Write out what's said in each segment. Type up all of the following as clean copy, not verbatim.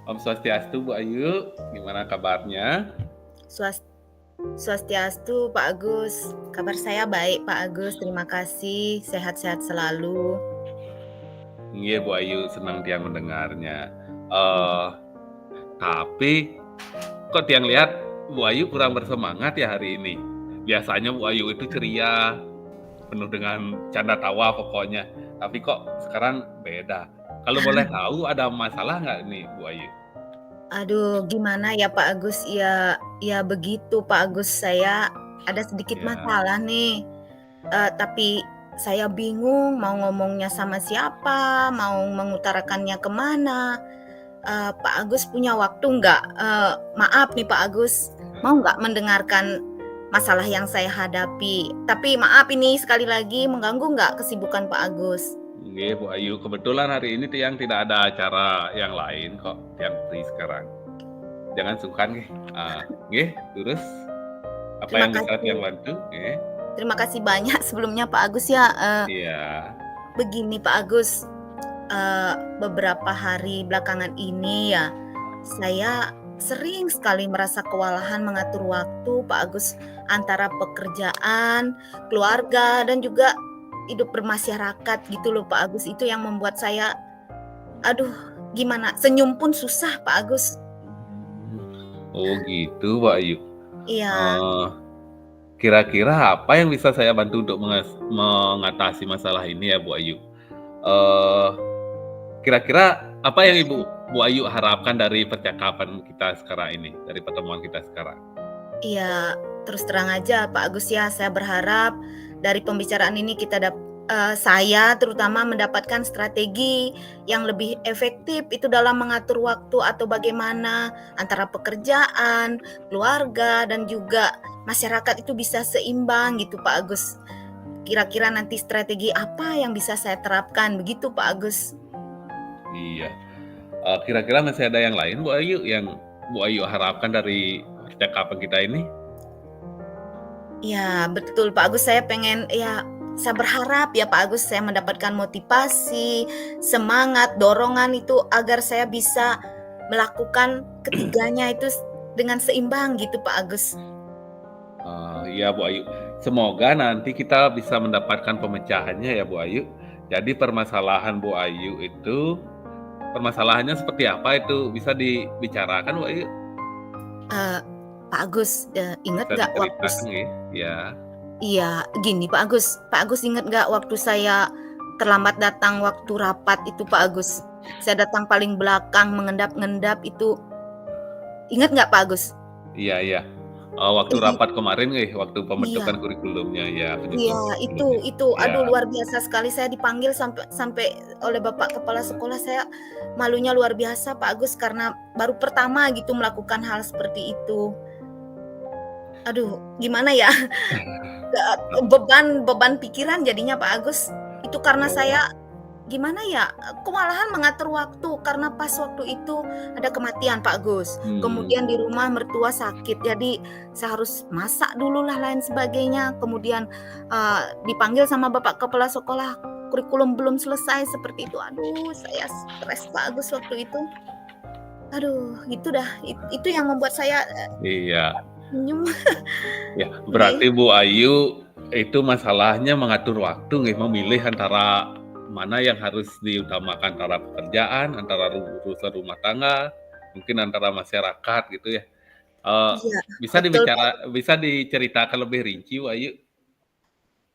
Om Swastiastu Bu Ayu, gimana kabarnya? Swas Swastiastu, Pak Agus. Kabar saya baik, Pak Agus. Terima kasih. Sehat-sehat selalu. Iya Bu Ayu, senang Tiang mendengarnya. Eh, tapi kok Tiang lihat Bu Ayu kurang bersemangat ya hari ini. Biasanya Bu Ayu itu ceria, penuh dengan canda tawa pokoknya. Tapi kok sekarang beda. Kalau boleh tahu ada masalah nggak nih Bu Ayu? Aduh, gimana ya Pak Agus? Ya begitu Pak Agus. Saya ada sedikit Ya, masalah nih. Tapi saya bingung mau ngomongnya sama siapa, mau mengutarakannya kemana. Pak Agus punya waktu nggak? Maaf nih Pak Agus, mau nggak mendengarkan masalah yang saya hadapi? Tapi maaf ini sekali lagi mengganggu nggak kesibukan Pak Agus? iya Bu Ayu. Kebetulan hari ini Tiang tidak ada acara yang lain kok. Tiang free sekarang. Jangan sungkan nggih. Nggih, terus apa Terima yang bisa Tiang kasih. bantu? Nggih. Terima kasih banyak sebelumnya Pak Agus ya. Iya. Begini Pak Agus, beberapa hari belakangan ini ya, saya sering sekali merasa kewalahan mengatur waktu Pak Agus, antara pekerjaan, keluarga, dan juga hidup bermasyarakat gitu loh Pak Agus. Itu yang membuat saya, aduh gimana, senyum pun susah Pak Agus. Oh gitu Pak Ayu. Iya. Eh, Kira-kira apa yang bisa saya bantu untuk mengatasi masalah ini ya Bu Ayu? Eh, Kira-kira apa yang Bu Ayu harapkan dari percakapan kita sekarang ini, dari pertemuan kita sekarang? Iya, terus terang aja Pak Agus ya, saya berharap dari pembicaraan ini saya terutama mendapatkan strategi yang lebih efektif itu dalam mengatur waktu atau bagaimana antara pekerjaan, keluarga, dan juga masyarakat itu bisa seimbang gitu Pak Agus. Kira-kira nanti strategi apa yang bisa saya terapkan begitu Pak Agus? Iya. Kira-kira masih ada yang lain Bu Ayu yang Bu Ayu harapkan dari percakapan kita ini? Ya, betul Pak Agus, saya berharap ya Pak Agus saya mendapatkan motivasi, semangat, dorongan itu agar saya bisa melakukan ketiganya itu dengan seimbang gitu Pak Agus. Iya Bu Ayu. Semoga nanti kita bisa mendapatkan pemecahannya ya Bu Ayu. Jadi permasalahan Bu Ayu itu, permasalahannya seperti apa itu bisa dibicarakan Bu Ayu? Eee, Pak Agus, inget Bisa nggak diceritakan nggih? Ya. iya gini Pak Agus inget nggak waktu saya terlambat datang waktu rapat itu Pak Agus? Saya datang paling belakang mengendap-ngendap itu, inget nggak Pak Agus? Iya iya. Waktu rapat kemarin nggih, waktu Iya. pembentukan kurikulumnya, ya Iya, penyusun kurikulumnya. itu, Iya. aduh luar biasa sekali saya dipanggil sampai sampai oleh Bapak Kepala Sekolah, saya malunya luar biasa Pak Agus karena baru pertama gitu melakukan hal seperti itu. Aduh, gimana ya, beban beban pikiran jadinya Pak Agus. Itu karena Oh. saya gimana ya, kewalahan mengatur waktu karena pas waktu itu ada kematian Pak Gus. Hmm. Kemudian di rumah mertua sakit, jadi saya harus masak dulu lah lain sebagainya. Kemudian, dipanggil sama Bapak Kepala Sekolah, kurikulum belum selesai seperti itu. Aduh, saya stres Pak Gus waktu itu. Aduh, gitu dah, itu yang membuat saya, Iya. senyum. Ya, Nggih. berarti Bu Ayu itu masalahnya mengatur waktu nggih, memilih antara mana yang harus diutamakan, antara pekerjaan, antara urusan rumah tangga, mungkin antara masyarakat gitu ya. Eee, Iya, betul Pak. bisa diceritakan lebih rinci Bu Ayu?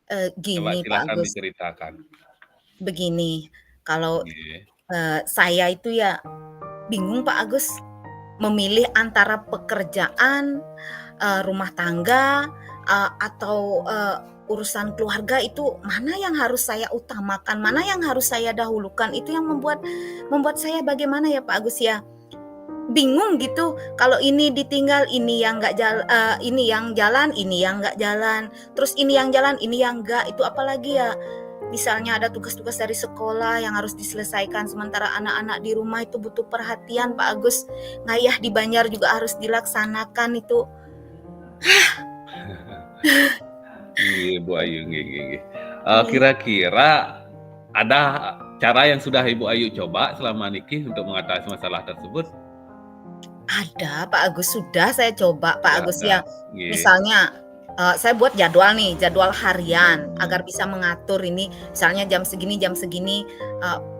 Coba Gini Pak silakan Gus, diceritakan. begini, kalau, Nggih. saya itu ya bingung Pak Agus, memilih antara pekerjaan, rumah tangga, atau, urusan keluarga itu mana yang harus saya utamakan, mana yang harus saya dahulukan, itu yang membuat membuat saya bagaimana ya Pak Agus ya, bingung gitu, kalau ini ditinggal, ini yang jalan, ini yang nggak jalan, terus ini yang jalan, ini yang nggak, itu apalagi ya, misalnya ada tugas-tugas dari sekolah yang harus diselesaikan, sementara anak-anak di rumah itu butuh perhatian Pak Agus, ngayah di Banjar juga harus dilaksanakan itu. Nggih, Bu Ayu, nggih nggih nggih. Iya. Kira-kira ada cara yang sudah Ibu Ayu coba selama niki untuk mengatasi masalah tersebut? Ada Pak Agus, sudah saya coba Pak Sudah Agus ada, ya. nggih, Misalnya, saya buat jadwal nih, jadwal harian mhm, agar bisa mengatur ini misalnya jam segini,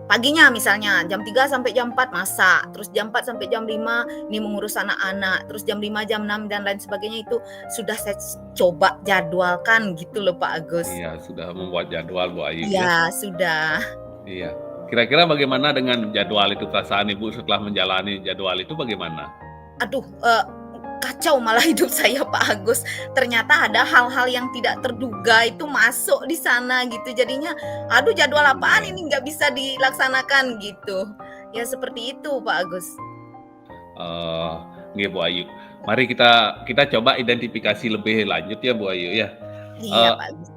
paginya misalnya jam 3 sampai jam 4 masak, terus jam 4 sampai jam 5 ini mengurus anak-anak, terus jam 5 jam 6 dan lain sebagainya itu sudah saya coba jadwalkan gitu loh Pak Agus. iya sudah membuat jadwal Bu Ayu ya, Iya sudah. iya. Kira-kira bagaimana dengan jadwal itu, perasaan Ibu setelah menjalani jadwal itu bagaimana? Aduh, kacau malah hidup saya Pak Agus. Ternyata ada hal-hal yang tidak terduga itu masuk di sana gitu. Jadinya, aduh jadwal apaan Iya, ini nggak bisa dilaksanakan gitu. Ya seperti itu Pak Agus. oh, nggih Bu Ayu. Mari kita kita coba identifikasi lebih lanjut ya Bu Ayu ya. Iya Eee, Pak Agus.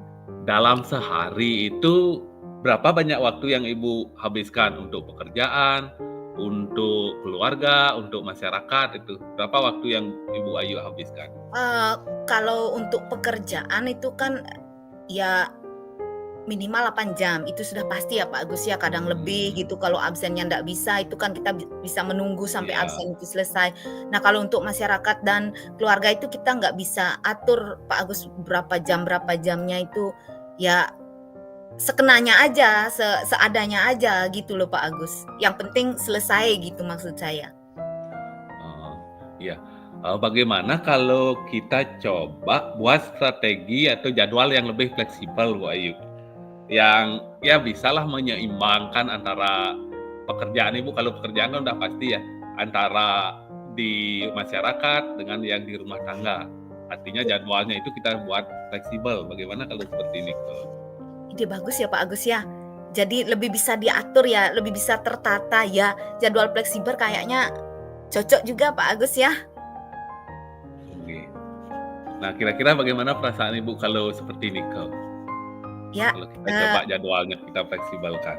dalam sehari itu berapa banyak waktu yang Ibu habiskan untuk pekerjaan, untuk keluarga, untuk masyarakat itu? Berapa waktu yang Ibu Ayu habiskan? Eee, kalau untuk pekerjaan itu kan ya minimal 8 jam, itu sudah pasti ya Pak Agus ya, kadang lebih Mmm, gitu kalau absennya ndak bisa, itu kan kita bisa menunggu sampai iya, absen itu selesai. Nah kalau untuk masyarakat dan keluarga itu kita nggak bisa atur Pak Agus berapa jamnya itu, ya sekenanya aja, seadanya aja gitu loh Pak Agus. Yang penting selesai gitu maksud saya. heeh, iya. Bagaimana kalau kita coba buat strategi atau jadwal yang lebih fleksibel Bu Ayu? Yang ya bisalah menyeimbangkan antara pekerjaan Ibu, kalau pekerjaan kan udah pasti ya, antara di masyarakat dengan yang di rumah tangga. Artinya jadwalnya itu kita buat fleksibel, bagaimana kalau seperti ini, Ide bagus ya Pak Agus ya. Jadi lebih bisa diatur ya, lebih bisa tertata ya, jadwal fleksibel kayaknya cocok juga Pak Agus ya. Oke. Nah, kira-kira bagaimana perasaan Ibu kalau seperti ini, Ya, kalau kita coba eee, jadwalnya kita fleksibelkan?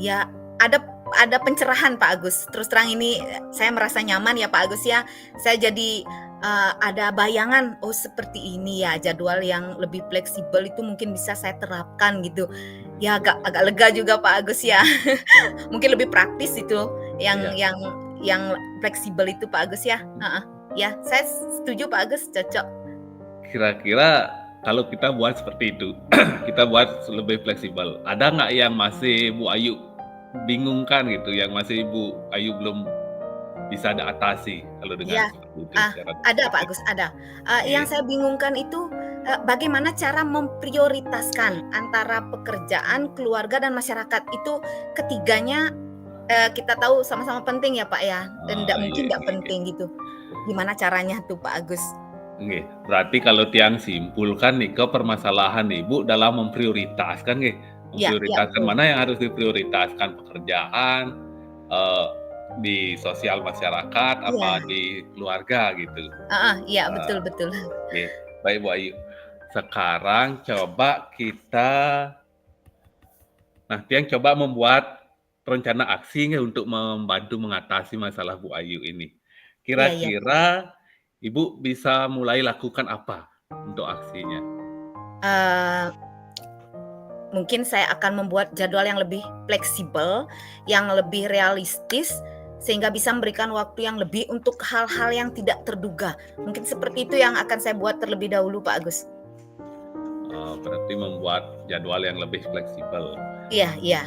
ya ada pencerahan Pak Agus. Terus terang ini saya merasa nyaman ya Pak Agus ya. Saya jadi, ada bayangan, oh seperti ini ya jadwal yang lebih fleksibel itu mungkin bisa saya terapkan gitu. Ya agak agak lega juga Pak Agus ya. Mungkin lebih praktis itu yang Iya. yang yang fleksibel itu Pak Agus ya. Heeh. Ya saya setuju Pak Agus, cocok. Kira-kira kalau kita buat seperti itu, kita buat lebih fleksibel, ada nggak yang masih Bu Ayu bingungkan gitu, yang masih Ibu Ayu belum bisa diatasi kalau dengan Ya, seperti itu ah, secara ada Pak spesifik? Agus, ada. Yang Iya, saya bingungkan itu, bagaimana cara memprioritaskan antara pekerjaan, keluarga, dan masyarakat. Itu ketiganya, kita tahu sama-sama penting ya Pak ya, dan nggak iya, mungkin nggak nggih nggih. penting gitu. Gimana caranya tuh Pak Agus? Nggih, berarti kalau tiang simpulkan nih ke permasalahan Ibu dalam memprioritaskan nggih, Iya iya memprioritaskan betul. mana yang harus diprioritaskan, pekerjaan, eee, di sosial masyarakat, apa Iya, di keluarga gitu. heeh, iya betul Eee, betul. oke, baik Bu Ayu. Sekarang coba kita Tiang coba membuat rencana aksi nggak untuk membantu mengatasi masalah Bu Ayu ini. Iya iya. Kira-kira Ibu bisa mulai lakukan apa untuk aksinya? Eee, mungkin saya akan membuat jadwal yang lebih fleksibel, yang lebih realistis, sehingga bisa memberikan waktu yang lebih untuk hal-hal yang tidak terduga. Mungkin seperti itu yang akan saya buat terlebih dahulu, Pak Agus. Berarti membuat jadwal yang lebih fleksibel. Iya iya.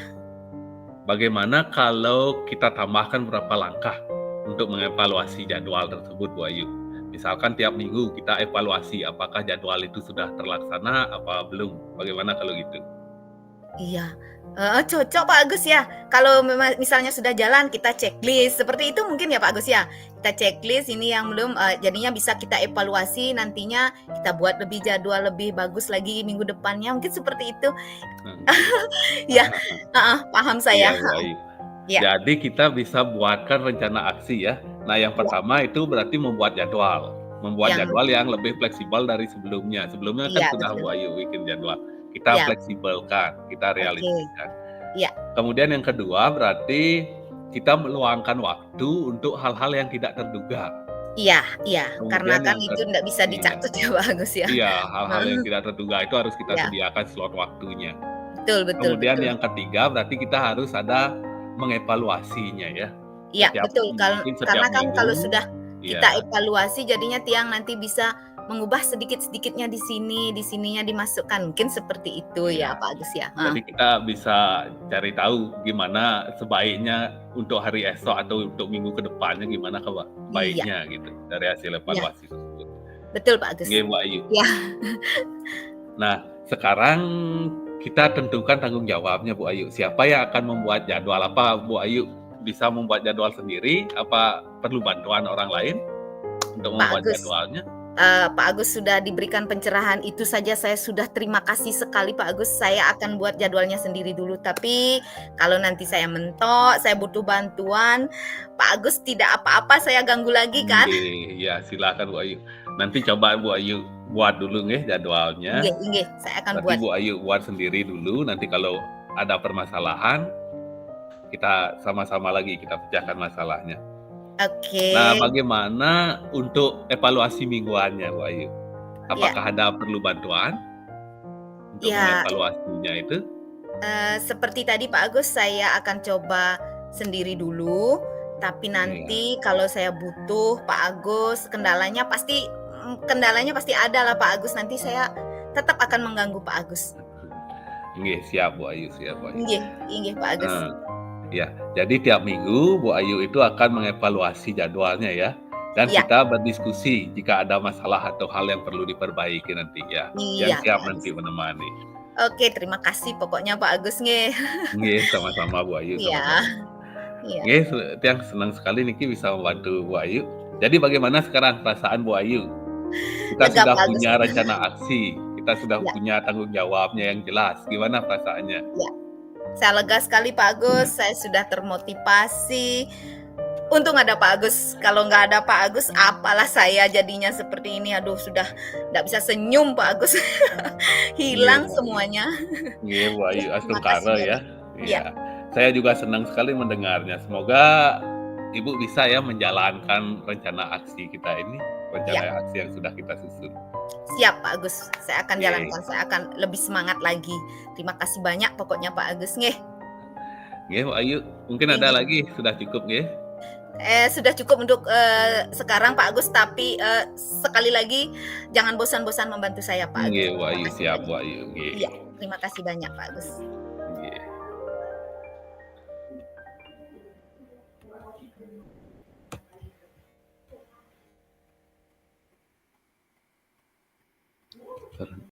Bagaimana kalau kita tambahkan beberapa langkah untuk mengevaluasi jadwal tersebut, Bu Ayu? Misalkan tiap minggu kita evaluasi apakah jadwal itu sudah terlaksana apa belum, bagaimana kalau gitu? Iya, heeh, cocok Pak Agus ya. Kalau memang misalnya sudah jalan kita checklist, seperti itu mungkin ya Pak Agus ya? Kita checklist ini yang belum, jadinya bisa kita evaluasi nantinya kita buat lebih jadwal lebih bagus lagi minggu depannya, mungkin seperti itu. Oke. Iya, heeh, paham Iya, saya, Bu heeh, Ayu. iya Jadi kita bisa buatkan rencana aksi ya. Nah, yang iya, pertama itu berarti membuat yang jadwal yang lebih fleksibel dari sebelumnya. Sebelumnya kan iya sudah betul, Bu Ayu bikin jadwal, kita iya, fleksibelkan, kita oke, realisasikan. iya Kemudian yang kedua berarti kita meluangkan waktu untuk hal-hal yang tidak terduga. iya iya, karena Kemudian kan yang itu nggak bisa iya, dicatat ya Pak Agus ya, iya, hal-hal yang heeh, tidak terduga itu harus kita iya, sediakan slot waktunya. betul betul Kemudian betul, yang ketiga berarti kita harus ada mengevaluasinya ya. Iya, Setiap betul, mungkin karena setiap kan kalau minggu sudah kita ya. evaluasi jadinya tiang nanti bisa mengubah sedikit-sedikitnya di sini, di sininya dimasukkan, mungkin seperti itu ya, Iya. Pak Agus, ya? Heeh. Jadi kita bisa cari tahu gimana sebaiknya untuk hari esok atau untuk minggu ke depannya gimana Iya baiknya gitu dari hasil iya, evaluasi tersebut. betul, Pak Agus. Nggih, Bu Ayu. Iya Nah, sekarang kita tentukan tanggung jawabnya, Bu Ayu. Siapa yang akan membuat jadwal? Apa Bu Ayu bisa membuat jadwal sendiri? Apa perlu bantuan orang lain untuk Pak membuat Agus. jadwalnya? Pak Agus sudah diberikan pencerahan itu saja saya sudah terima kasih sekali Pak Agus, saya akan buat jadwalnya sendiri dulu, tapi kalau nanti saya mentok, saya butuh bantuan, Pak Agus tidak apa-apa saya ganggu lagi kan? Nggih, ya silakan Bu Ayu. Nanti coba Bu Ayu buat dulu nggih jadwalnya. Inggih inggih, saya akan Berarti buat. Bu Ayu buat sendiri dulu, nanti kalau ada permasalahan, kita sama-sama lagi kita pecahkan masalahnya. Oke, Nah, bagaimana untuk evaluasi mingguannya, Bu Ayu? ya Apakah ada perlu bantuan untuk ya, mengevaluasinya itu? seperti tadi Pak Agus saya akan coba sendiri dulu, tapi Iya, nanti kalau saya butuh Pak Agus kendalanya pasti ada lah Pak Agus, nanti saya tetap akan mengganggu Pak Agus. nggih, siap Bu Ayu, siap Bu Ayu. Inggih inggih Pak Agus. Heeh, iya. Jadi tiap minggu Bu Ayu itu akan mengevaluasi jadwalnya ya, dan Iya kita berdiskusi jika ada masalah atau hal yang perlu diperbaiki nanti ya, yang iya siap Pak Agus. nanti menemani. Oke terima kasih pokoknya Pak Agus nggih. Nggih, sama-sama Bu Ayu, Iya sama-sama. iya. Nggih, tiang senang sekali niki bisa membantu Bu Ayu. Jadi bagaimana sekarang perasaan Bu Ayu? Kita Lega sudah Pak Agus. punya rencana aksi, kita sudah Iya punya tanggung jawabnya yang jelas, gimana perasaannya? iya. Saya lega sekali Pak Agus, saya sudah termotivasi. Untung ada Pak Agus, kalau nggak ada Pak Agus apalah saya jadinya seperti ini, aduh sudah nggak bisa senyum Pak Agus, Nggih, hilang Bu Ayu. semuanya. Nggih, Bu Iya Ayu, terima kasih astungkara ya. banyak. Iya Iya. Saya juga senang sekali mendengarnya. Semoga Ibu bisa ya menjalankan rencana aksi kita ini, iya. rencana aksi yang sudah kita susun. Siap Pak Agus, saya akan Nggih. jalankan, saya akan lebih semangat lagi. Terima kasih banyak pokoknya Pak Agus nggih. Nggih, Bu Ayu. Mungkin ada Inggih. lagi? Sudah cukup nggih? Sudah cukup untuk, sekarang Pak Agus, tapi, sekali lagi jangan bosan-bosan membantu saya Pak Agus. Nggih, Bu Terima Ayu, kasih siap Bu banyak. Ayu, Iya, nggih. terima kasih banyak Pak Agus. Nggih.